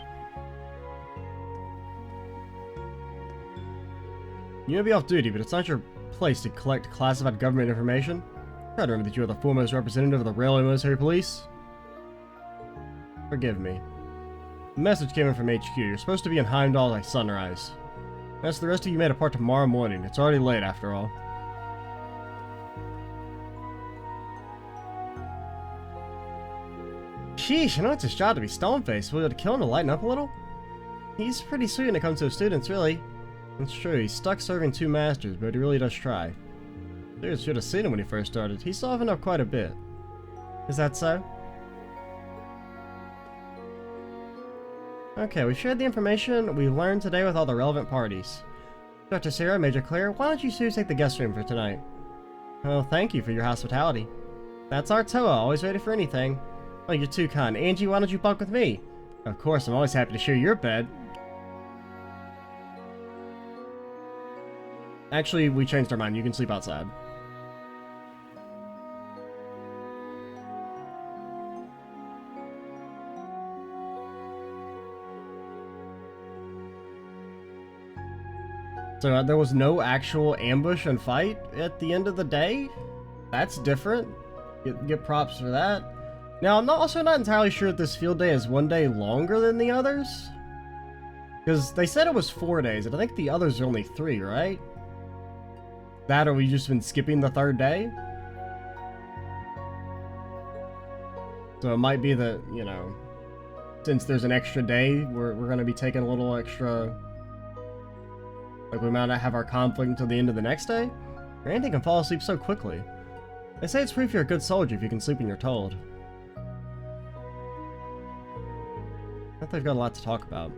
You may be off duty, but it's not your place to collect classified government information. Try to remember that you are the foremost representative of the Railway Military Police. Forgive me. A message came in from HQ. You're supposed to be in Heimdall by sunrise. That's the rest of you made apart tomorrow morning. It's already late after all. Sheesh, you know it's his job to be stone-faced. Will you kill him to lighten up a little? He's pretty sweet when it comes to his students, really. It's true, he's stuck serving 2 masters, but he really does try. Dude, should have seen him when he first started. He's softened up quite a bit. Is that so? Okay, we shared the information we learned today with all the relevant parties. Dr. Sarah, Major Claire, why don't you two take the guest room for tonight? Oh, thank you for your hospitality. That's our Toa, always ready for anything. Oh, you're too kind. Angie, why don't you bunk with me? Of course, I'm always happy to share your bed. Actually, we changed our mind. You can sleep outside. So there was no actual ambush and fight at the end of the day? That's different. Get props for that. Now, I'm also not entirely sure if this field day is one day longer than the others. Because they said it was 4 days, and I think the others are only 3, right? That, or we just been skipping the 3rd day? So it might be that, you know, since there's an extra day, we're going to be taking a little extra... Like, we might not have our conflict until the end of the next day? Or anything can fall asleep so quickly. They say it's proof you're a good soldier if you can sleep when you're told. I think they've got a lot to talk about.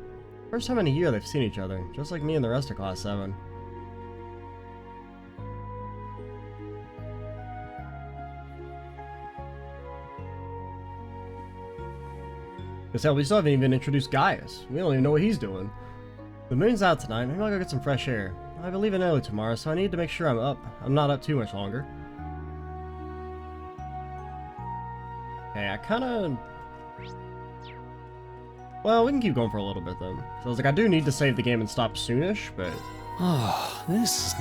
First time in a year they've seen each other, just like me and the rest of Class 7. Because hell, we still haven't even introduced Gaius. We don't even know what he's doing. The moon's out tonight, maybe I'll go get some fresh air. I'll be leaving early tomorrow, so I need to make sure I'm not up too much longer. Okay, I kinda... Well, we can keep going for a little bit then. So I was like, I do need to save the game and stop soonish, but... Oh, this is...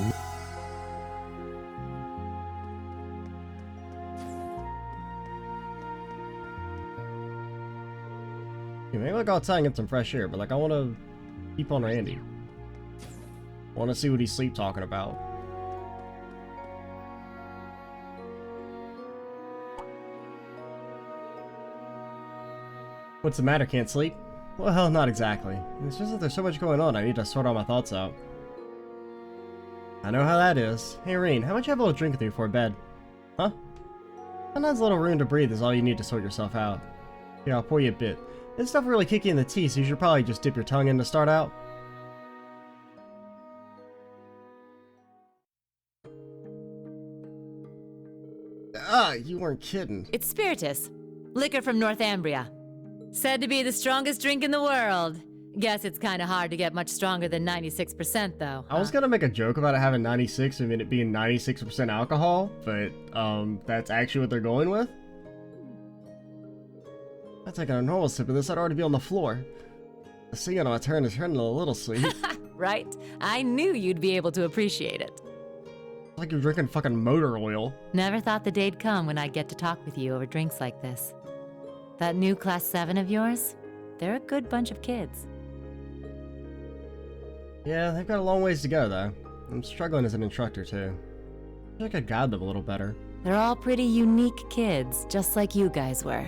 Yeah, maybe I'll go outside and get some fresh air, but like, I want to keep on Randy. I want to see what he's sleep talking about. What's the matter, can't sleep? Well, not exactly. It's just that there's so much going on, I need to sort all my thoughts out. I know how that is. Hey, Reen, how much you have a little drink with you before bed? Huh? Sometimes a little room to breathe is all you need to sort yourself out. Here, I'll pour you a bit. This stuff will really kick you in the teeth, so you should probably just dip your tongue in to start out. Ah, you weren't kidding. It's spiritus. Liquor from Northumbria. Said to be the strongest drink in the world. Guess it's kind of hard to get much stronger than 96% though. I was gonna make a joke about it having 96 and it being 96% alcohol, but that's actually what they're going with. If I take a normal sip of this, I'd already be on the floor. The singing on my turn is turning a little sweet. Right? I knew you'd be able to appreciate it. It's like you're drinking fucking motor oil. Never thought the day'd come when I'd get to talk with you over drinks like this. That new Class 7 of yours, they're a good bunch of kids. Yeah, they've got a long ways to go, though. I'm struggling as an instructor, too. I think I could guide them a little better. They're all pretty unique kids, just like you guys were.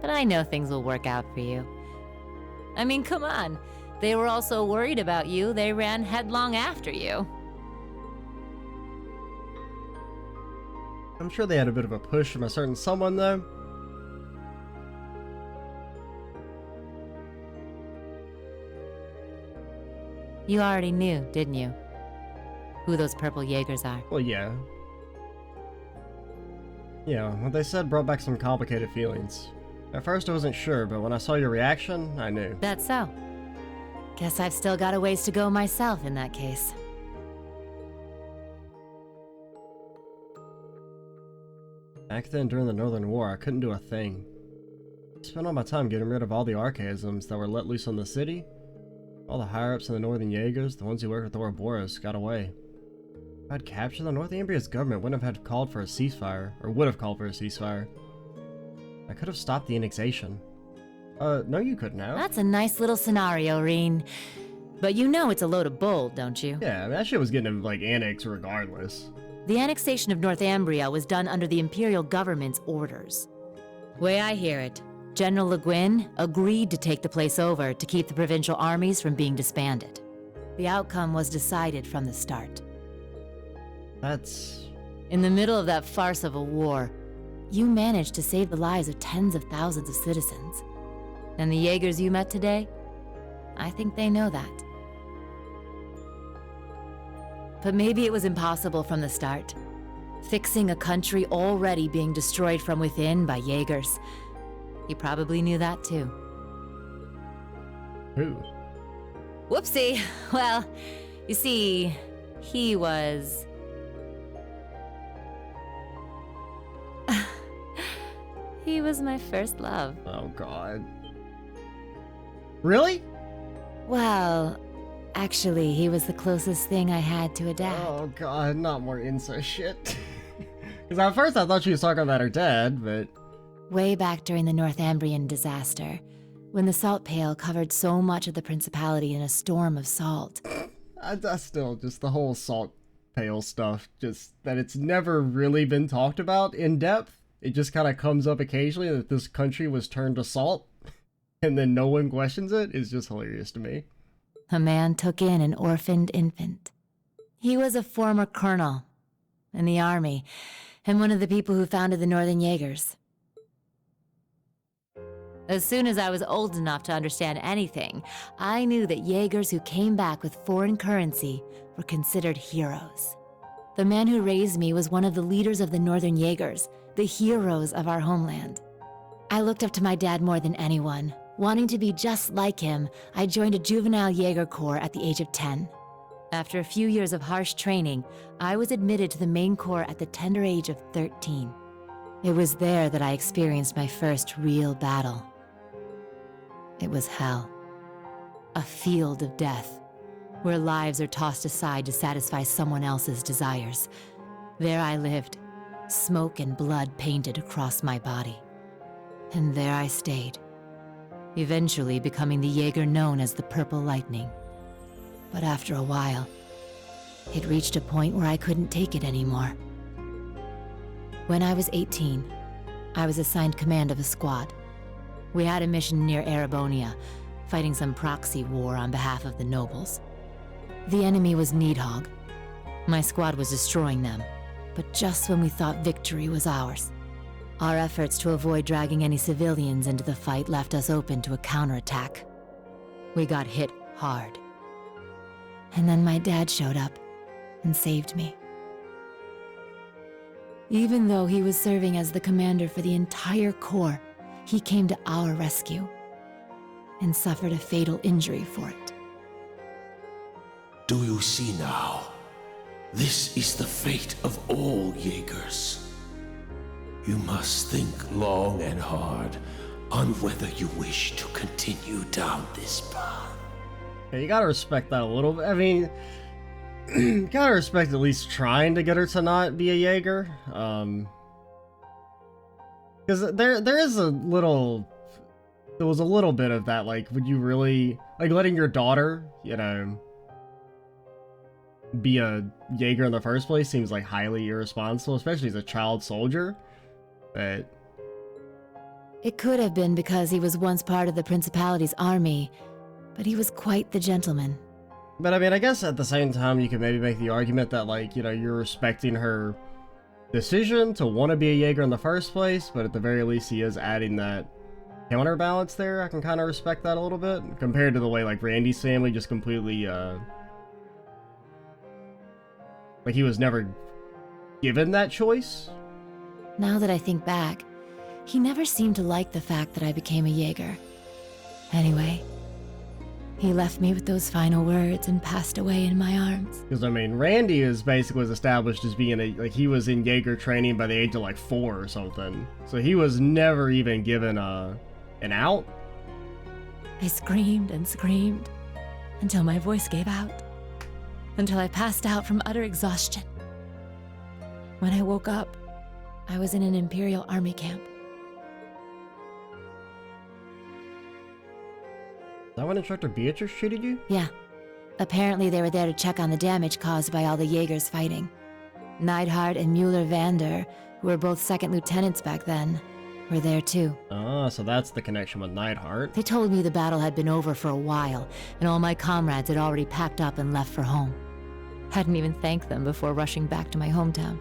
But I know things will work out for you. I mean, come on. They were all so worried about you, they ran headlong after you. I'm sure they had a bit of a push from a certain someone, though. You already knew, didn't you? Who those purple Jaegers are. Well, yeah. Yeah, what they said brought back some complicated feelings. At first I wasn't sure, but when I saw your reaction, I knew. That's so. Guess I've still got a ways to go myself in that case. Back then, during the Northern War, I couldn't do a thing. I spent all my time getting rid of all the archaisms that were let loose on the city. All the higher-ups in the Northern Jaegers, the ones who worked with Ouroboros, got away. If I'd captured the Northumbria's government, wouldn't have had called for a ceasefire, or would have called for a ceasefire. I could have stopped the annexation. No, you couldn't have. That's a nice little scenario, Reen. But you know it's a load of bull, don't you? Yeah, I mean, that shit was getting, like, annexed regardless. The annexation of Northumbria was done under the Imperial government's orders. Way I hear it, General Le Guin agreed to take the place over to keep the provincial armies from being disbanded. The outcome was decided from the start. That's... In the middle of that farce of a war, you managed to save the lives of tens of thousands of citizens. And the Jaegers you met today? I think they know that. But maybe it was impossible from the start. Fixing a country already being destroyed from within by Jaegers. You probably knew that too. Who? Whoopsie. Well, you see, he was... he was my first love. Oh, God. Really? Well, actually, he was the closest thing I had to a dad. Oh, God, not more incest shit. Because at first I thought she was talking about her dad, but... Way back during the Northumbrian disaster, when the salt pail covered so much of the Principality in a storm of salt. I still, just the whole salt pail stuff, just that it's never really been talked about in depth. It just kind of comes up occasionally that this country was turned to salt, and then no one questions it, is just hilarious to me. A man took in an orphaned infant. He was a former colonel in the army, and one of the people who founded the Northern Jaegers. As soon as I was old enough to understand anything, I knew that Jaegers who came back with foreign currency were considered heroes. The man who raised me was one of the leaders of the Northern Jaegers, the heroes of our homeland. I looked up to my dad more than anyone. Wanting to be just like him, I joined a juvenile Jaeger Corps at the age of 10. After a few years of harsh training, I was admitted to the main corps at the tender age of 13. It was there that I experienced my first real battle. It was hell. A field of death, where lives are tossed aside to satisfy someone else's desires. There I lived, smoke and blood painted across my body. And there I stayed, eventually becoming the Jaeger known as the Purple Lightning. But after a while, it reached a point where I couldn't take it anymore. When I was 18, I was assigned command of a squad. We had a mission near Erebonia, fighting some proxy war on behalf of the nobles. The enemy was Needhog. My squad was destroying them, but just when we thought victory was ours. Our efforts to avoid dragging any civilians into the fight left us open to a counterattack. We got hit hard. And then my dad showed up and saved me. Even though he was serving as the commander for the entire corps, he came to our rescue and suffered a fatal injury for it. Do you see now? This is the fate of all Jaegers. You must think long and hard on whether you wish to continue down this path. Yeah, you gotta respect that a little bit. I mean, you gotta respect at least trying to get her to not be a Jaeger. Because there was a little bit of that, like, would you really, like, letting your daughter, you know, be a Jaeger in the first place seems like highly irresponsible, especially as a child soldier. But it could have been because he was once part of the Principality's army, but he was quite the gentleman. But I mean, I guess at the same time, you could maybe make the argument that, like, you know, you're respecting her decision to want to be a Jaeger in the first place, but at the very least, he is adding that counterbalance there. I can kind of respect that a little bit, compared to the way, like, Randy's family just completely, like, he was never given that choice. Now that I think back, he never seemed to like the fact that I became a Jaeger. Anyway, he left me with those final words and passed away in my arms. Because, I mean, Randy is basically was established as being like, he was in Jaeger training by the age of, like, 4 or something. So he was never even given an out. I screamed and screamed until my voice gave out. Until I passed out from utter exhaustion. When I woke up, I was in an Imperial Army camp. Is that when Instructor Beatrice treated you? Yeah. Apparently they were there to check on the damage caused by all the Jaegers fighting. Neidhart and Mueller-Vander, who were both second lieutenants back then, were there too. Ah, so that's the connection with Neidhart. They told me the battle had been over for a while, and all my comrades had already packed up and left for home. Hadn't even thanked them before rushing back to my hometown.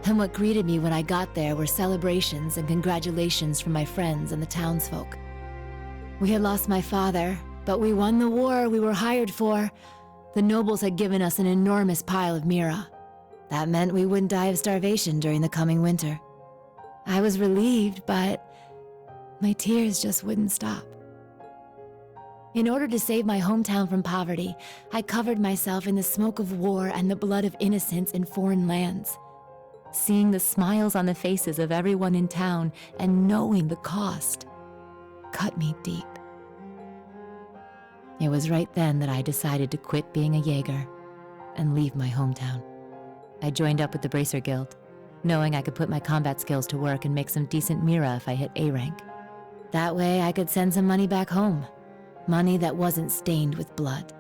And what greeted me when I got there were celebrations and congratulations from my friends and the townsfolk. We had lost my father, but we won the war we were hired for. The nobles had given us an enormous pile of mira. That meant we wouldn't die of starvation during the coming winter. I was relieved, but my tears just wouldn't stop. In order to save my hometown from poverty, I covered myself in the smoke of war and the blood of innocents in foreign lands. Seeing the smiles on the faces of everyone in town and knowing the cost cut me deep. It was right then that I decided to quit being a Jaeger and leave my hometown. I joined up with the Bracer Guild, knowing I could put my combat skills to work and make some decent mira if I hit A rank. That way I could send some money back home. Money that wasn't stained with blood.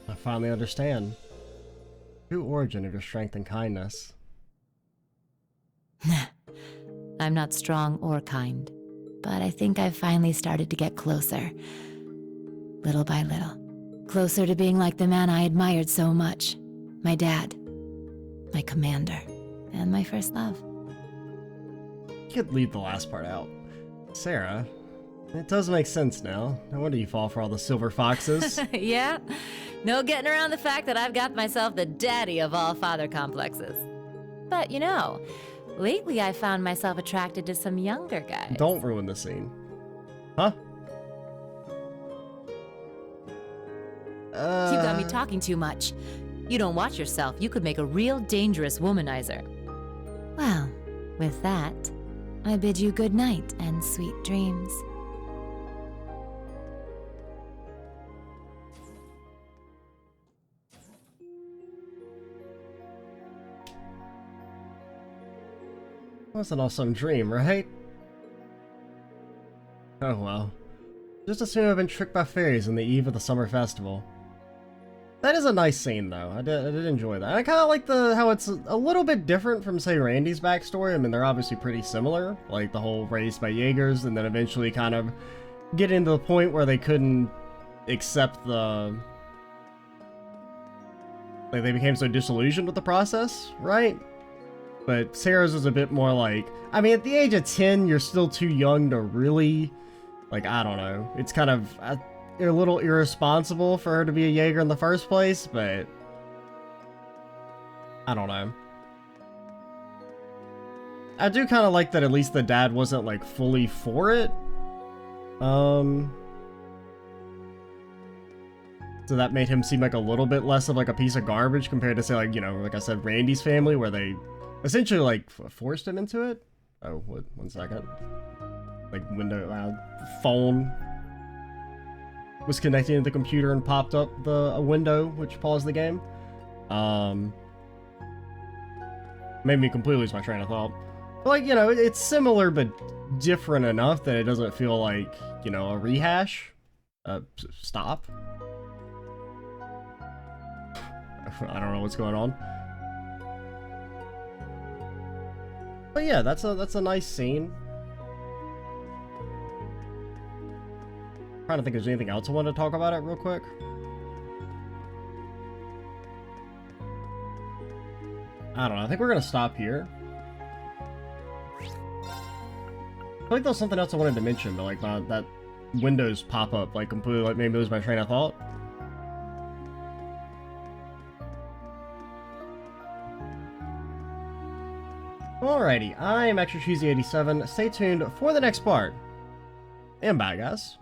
I finally understand. True origin of your strength and kindness. I'm not strong or kind, but I think I've finally started to get closer. Little by little. Closer to being like the man I admired so much. My dad. My commander. And my first love. You could leave the last part out. Sarah, it does make sense now. No wonder you fall for all the silver foxes. Yeah? No getting around the fact that I've got myself the daddy of all father complexes. But you know, lately I found myself attracted to some younger guys. Don't ruin the scene. Huh? You got me talking too much. You don't watch yourself, you could make a real dangerous womanizer. Well, with that, I bid you good night and sweet dreams. That's an awesome dream, right? Oh well. Just assume I've been tricked by fairies on the eve of the summer festival. That is a nice scene, though. I did enjoy that. I kind of like how it's a little bit different from, say, Randy's backstory. I mean, they're obviously pretty similar, like the whole raised by Jaegers, and then eventually kind of getting to the point where they couldn't accept the... Like, they became so disillusioned with the process, right? But Sarah's is a bit more like... I mean, at the age of 10, you're still too young to really... Like, I don't know. It's kind of... a little irresponsible for her to be a Jaeger in the first place, but I don't know. I do kind of like that at least the dad wasn't like fully for it. So that made him seem like a little bit less of like a piece of garbage compared to, say, like, you know, like I said, Randy's family, where they essentially like forced him into it. Oh, what? 1 second. Like window, phone was connecting to the computer and popped up a window which paused the game. Made me completely lose my train of thought. But, like, you know, it's similar but different enough that it doesn't feel like, you know, a rehash. Stop. I don't know what's going on. But yeah, that's a nice scene. Trying to think if there's anything else I wanted to talk about it real quick. I don't know. I think we're gonna stop here. I feel like there was something else I wanted to mention, but like that Windows pop-up like completely like made me lose my train of thought. Alrighty, I am Extra Cheesy 87. Stay tuned for the next part. And bye, guys.